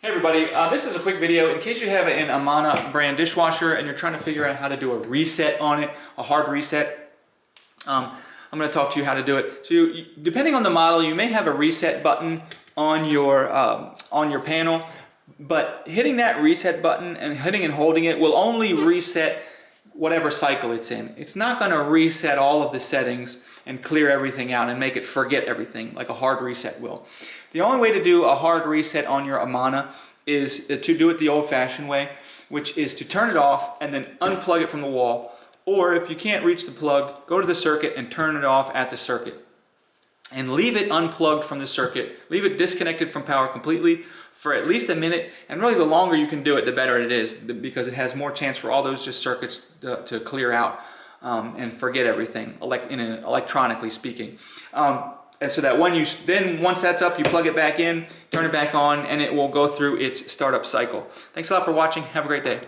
Hey everybody, this is a quick video in case you have an Amana brand dishwasher and you're trying to figure out how to do a reset on it, a hard reset. I'm going to talk to you how to do it. So depending on the model, you may have a reset button on your panel, but hitting that reset button and hitting and holding it will only reset whatever cycle it's in. It's not going to reset all of the settings and clear everything out and make it forget everything like a hard reset will. The only way to do a hard reset on your Amana is to do it the old-fashioned way, which is to turn it off and then unplug it from the wall. Or if you can't reach the plug, go to the circuit and turn it off at the circuit. And leave it unplugged from the circuit. Leave it disconnected from power completely for at least a minute. And really the longer you can do it, the better it is, because it has more chance for all those just circuits to clear out and forget everything, electronically speaking. And so that once that's up, you plug it back in, turn it back on, and it will go through its startup cycle. Thanks a lot for watching. Have a great day.